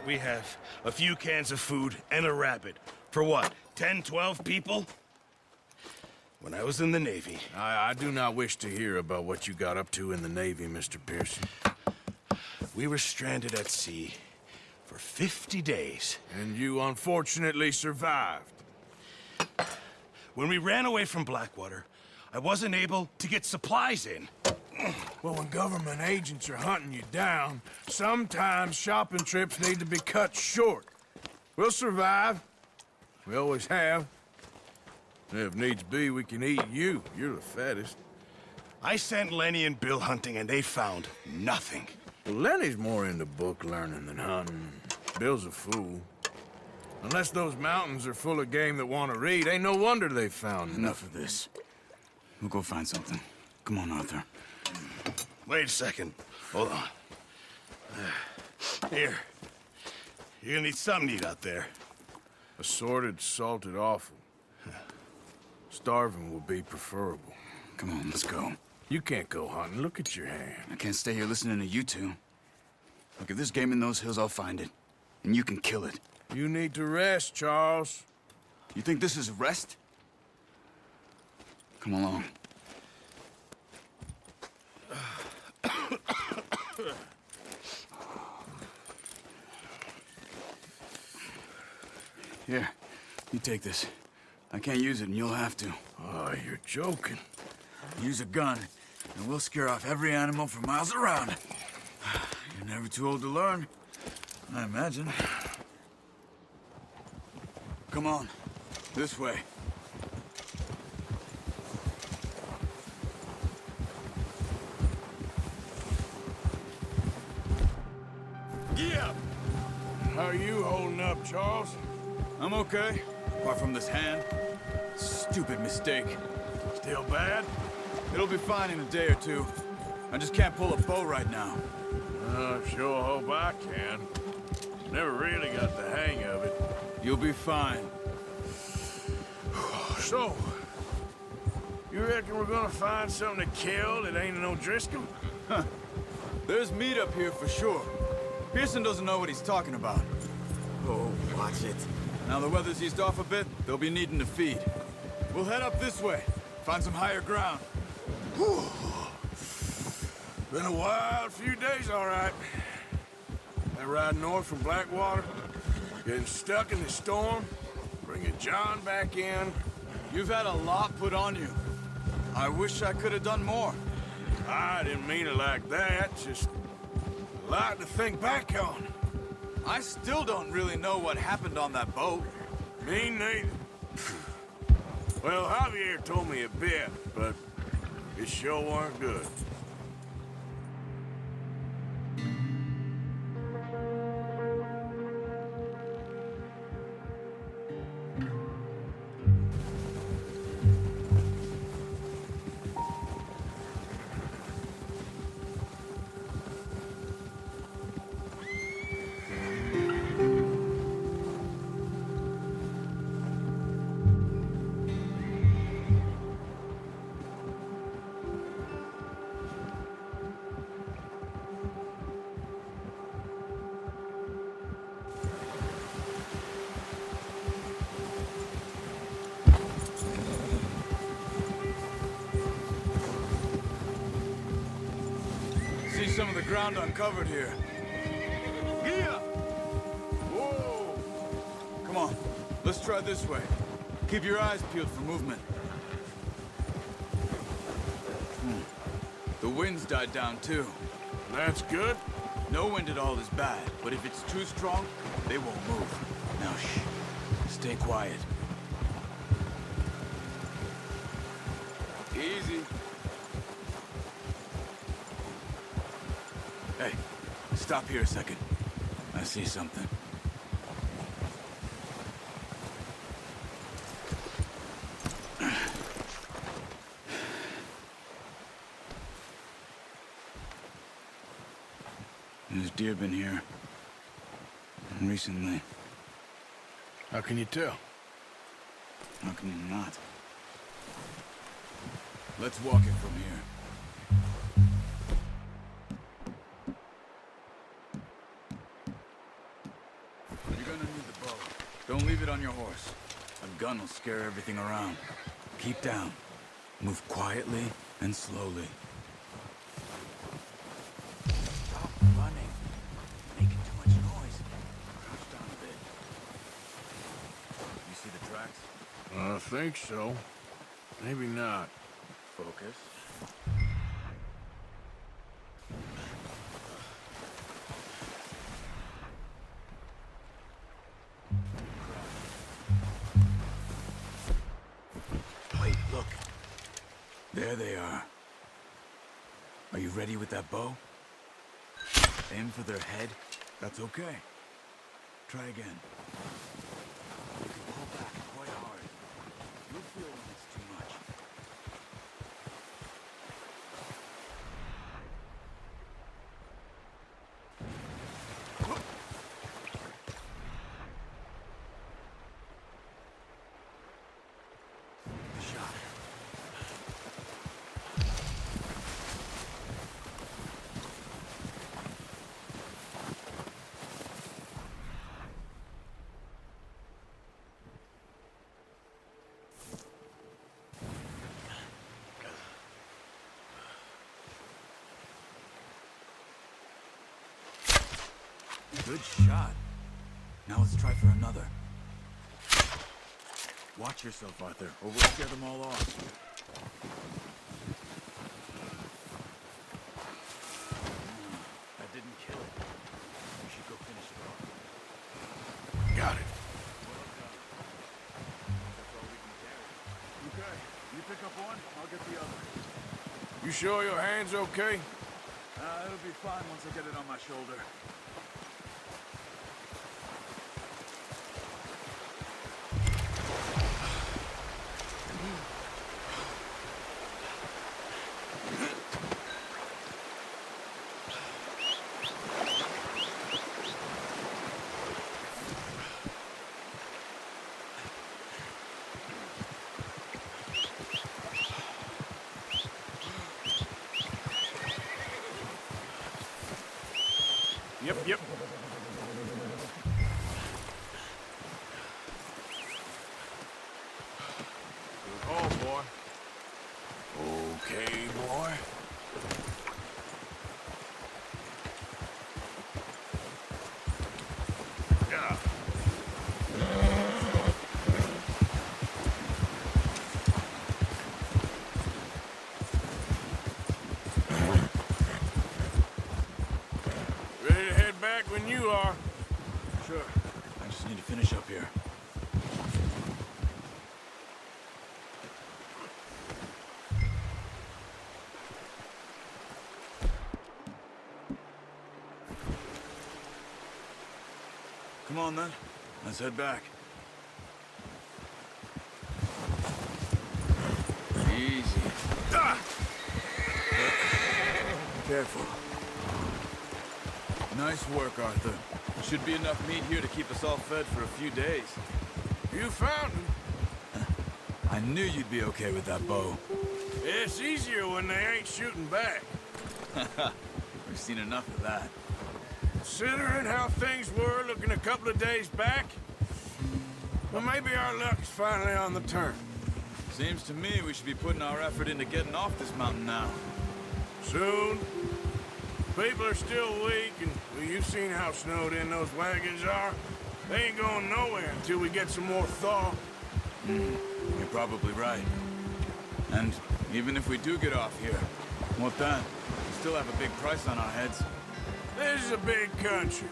We have a few cans of food and a rabbit. For what, 10, 12 people? When I was in the Navy... I do not wish to hear about what you got up to in the Navy, Mr. Pearson. We were stranded at sea for 50 days. And you unfortunately survived. When we ran away from Blackwater, I wasn't able to get supplies in. Well, when government agents are hunting you down, sometimes shopping trips need to be cut short. We'll survive. We always have. If needs be, we can eat you. You're the fattest. I sent Lenny and Bill hunting, and they found nothing. Well, Lenny's more into book learning than hunting. Bill's a fool. Unless those mountains are full of game that want to read, ain't no wonder they found Enough of this. We'll go find something. Come on, Arthur. Wait a second. Hold on. Here. You're gonna need something to eat out there. Assorted, salted offal. Starving will be preferable. Come on, let's go. You can't go hunting. Look at your hand. I can't stay here listening to you two. Look, if there's game in those hills, I'll find it. And you can kill it. You need to rest, Charles. You think this is rest? Come along. Here, you take this. I can't use it, and you'll have to. Oh, you're joking. Use a gun, and we'll scare off every animal for miles around. You're never too old to learn, I imagine. Come on, this way. Yeah. How are you holding up, Charles? I'm okay, apart from this hand. Stupid mistake. Still bad? It'll be fine in a day or two. I just can't pull a bow right now. I sure hope I can. Never really got the hang of it. You'll be fine. So, you reckon we're gonna find something to kill that ain't no Driscoll? Huh. There's meat up here for sure. Pearson doesn't know what he's talking about. Oh, watch it. Now the weather's eased off a bit, they'll be needing to feed. We'll head up this way, find some higher ground. Whew. Been a wild few days, all right. That ride north from Blackwater, getting stuck in the storm, bringing John back in. You've had a lot put on you. I wish I could have done more. I didn't mean it like that, just a lot to think back on. I still don't really know what happened on that boat. Me neither. Well, Javier told me a bit, but it sure weren't good. See some of the ground uncovered here. Yeah! Whoa! Come on, let's try this way. Keep your eyes peeled for movement. The wind's died down too. That's good. No wind at all is bad, but if it's too strong, they won't move. Now shh, stay quiet. Easy. Hey, stop here a second. I see something. There's deer been here. Recently. How can you tell? How can you not? Let's walk it from here. Don't leave it on your horse. A gun will scare everything around. Keep down. Move quietly and slowly. Stop running. Making too much noise. Crouch down a bit. You see the tracks? I think so. Maybe not. Focus. Wait, look. There they are. Are you ready with that bow? Aim for their head. That's okay. Try again. You can pull back quite hard. You'll feel when it's too much. The shot. Good shot. Now let's try for another. Watch yourself, Arthur, or we'll scare them all off. That didn't kill it. We should go finish it off. Got it. Well done. That's all we can carry. Okay, you pick up one, I'll get the other. You sure your hand's okay? It'll be fine once I get it on my shoulder. Yep. Oh, boy. Okay, boy. Yeah. Ready to head back when you are. Sure. I just need to finish up here. Come on, then. Let's head back. Easy. Ah! Careful. Nice work, Arthur. Should be enough meat here to keep us all fed for a few days. You found him. I knew you'd be okay with that bow. It's easier when they ain't shooting back. We've seen enough of that. Considering how things were looking a couple of days back, well, maybe our luck's finally on the turn. Seems to me we should be putting our effort into getting off this mountain now. Soon. People are still weak, and well, you've seen how snowed in those wagons are. They ain't going nowhere until we get some more thaw. You're probably right. And even if we do get off here, what then? We still have a big price on our heads. This is a big country.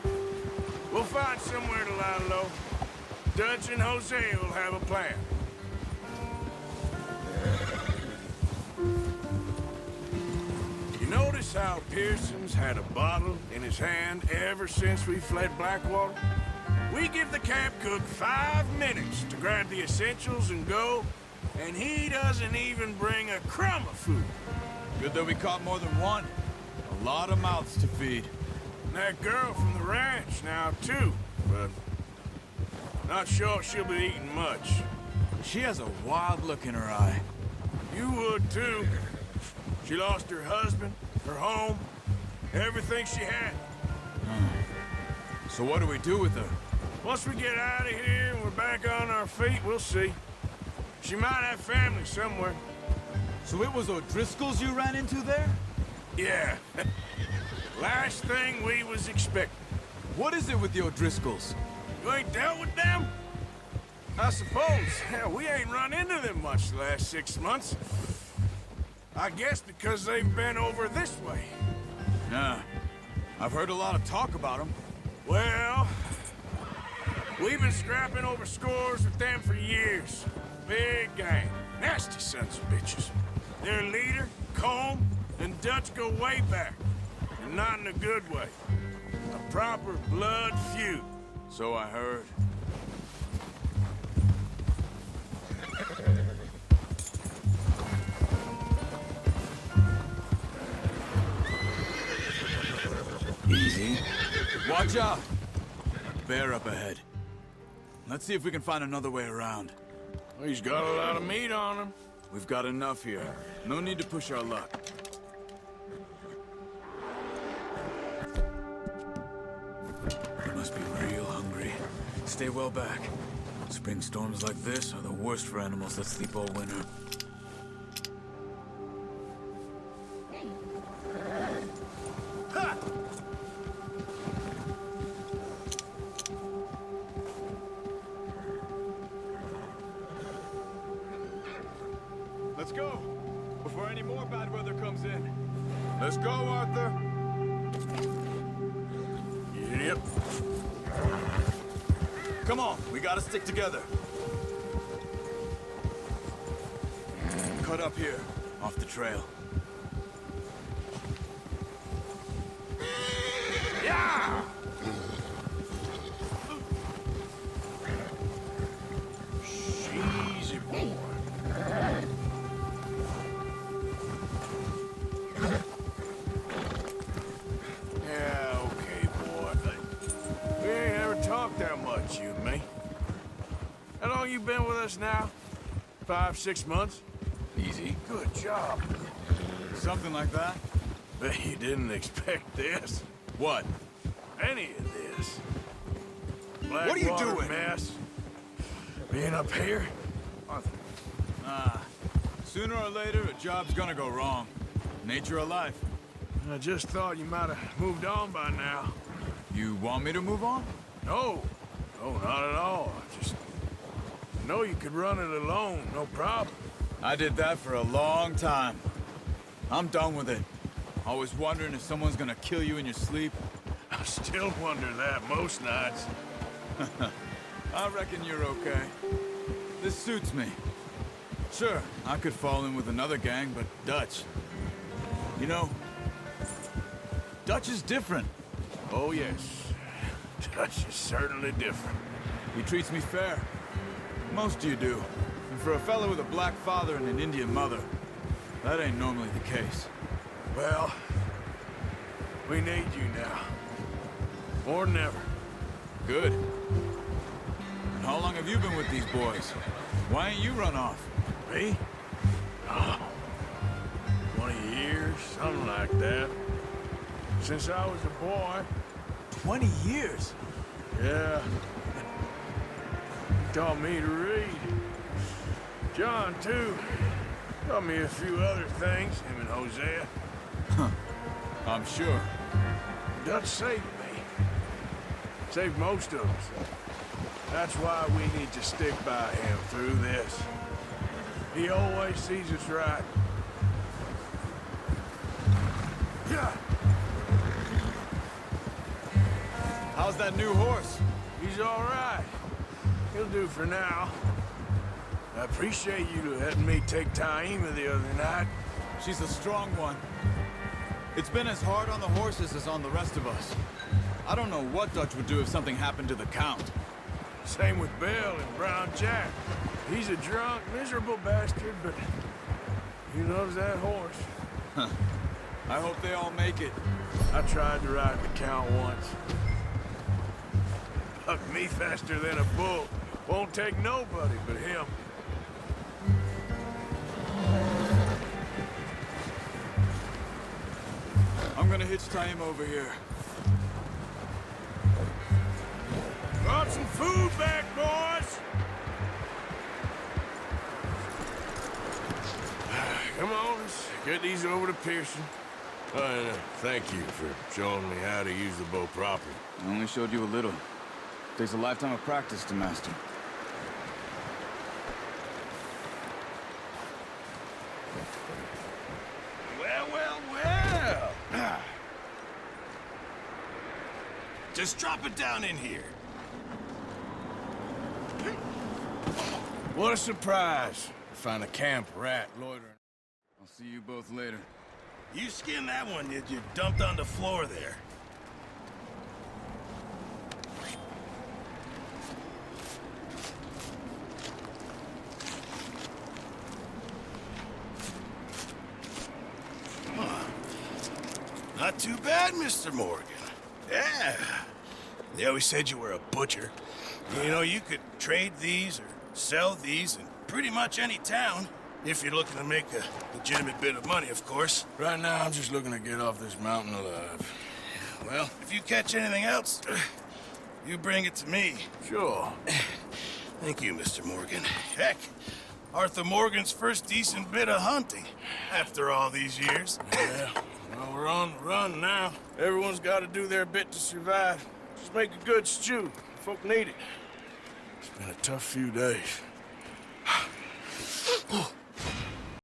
We'll find somewhere to lie low. Dutch and Jose will have a plan. You notice how Pearson's had a bottle in his hand ever since we fled Blackwater? We give the camp cook 5 minutes to grab the essentials and go, and he doesn't even bring a crumb of food. Good that we caught more than one. A lot of mouths to feed. And that girl from the ranch now, too, but not sure she'll be eating much. She has a wild look in her eye. You would, too. She lost her husband, her home, everything she had. So what do we do with her? Once we get out of here and we're back on our feet, we'll see. She might have family somewhere. So it was O'Driscoll's you ran into there? Yeah. Last thing we was expecting. What is it with the O'Driscolls? You ain't dealt with them? I suppose. Hell, we ain't run into them much the last 6 months. I guess because they've been over this way. Nah. I've heard a lot of talk about them. Well, we've been scrapping over scores with them for years. Big gang. Nasty sons of bitches. Their leader, Colm, and Dutch go way back. And not in a good way. A proper blood feud. So I heard. Easy. Watch out! Bear up ahead. Let's see if we can find another way around. Well, he's got a lot of meat on him. We've got enough here. No need to push our luck. They must be real hungry. Stay well back. Spring storms like this are the worst for animals that sleep all winter. Let's go, before any more bad weather comes in. Let's go, Arthur. Yep. Come on, we gotta stick together. Cut up here, off the trail. Yeah! Easy boy. Yeah, okay, boy. We ain't ever talked that much, you and me. How long you been with us now? 5, 6 months? Easy. Good job. Something like that. Bet you didn't expect this. What? Any of this. What are you Blackwater doing? Mess. Being up here? Sooner or later, a job's gonna go wrong. Nature of life. I just thought you might have moved on by now. You want me to move on? No. No, not at all. I just know you could run it alone, no problem. I did that for a long time. I'm done with it. Always wondering if someone's gonna kill you in your sleep. I still wonder that most nights. I reckon you're okay. This suits me. Sure, I could fall in with another gang, but Dutch... You know, Dutch is different. Oh, yes. Dutch is certainly different. He treats me fair. Most of you do. And for a fellow with a black father and an Indian mother, that ain't normally the case. Well, we need you now. More than ever. Good. And how long have you been with these boys? Why ain't you run off? Me? Oh, 20 years, something like that. Since I was a boy. 20 years? Yeah. He taught me to read. John, too. Taught me a few other things, him and Hosea. I'm sure. Dutch saved me. Saved most of us. That's why we need to stick by him through this. He always sees us right. How's that new horse? He's all right. He'll do for now. I appreciate you letting me take Taima the other night. She's a strong one. It's been as hard on the horses as on the rest of us. I don't know what Dutch would do if something happened to the Count. Same with Bill and Brown Jack. He's a drunk, miserable bastard, but he loves that horse. I hope they all make it. I tried to ride the Count once. Bucked me faster than a bull. Won't take nobody but him. I'm gonna hitch Taima over here. Brought some food. food back, boys! Come on, let's get these over to Pearson. And thank you for showing me how to use the bow properly. I only showed you a little. Takes a lifetime of practice to master. Well, well, well. Just drop it down in here. What a surprise. Find a camp rat loitering. I'll see you both later. You skinned that one you dumped on the floor there. Huh. Not too bad, Mr. Morgan. Yeah. They always said you were a butcher. You know, you could trade these or sell these in pretty much any town. If you're looking to make a legitimate bit of money, of course. Right now, I'm just looking to get off this mountain alive. Well, if you catch anything else, you bring it to me. Sure. Thank you, Mr. Morgan. Heck, Arthur Morgan's first decent bit of hunting after all these years. Yeah, well, we're on the run now. Everyone's got to do their bit to survive. Just make a good stew. Folk need it. It's been a tough few days.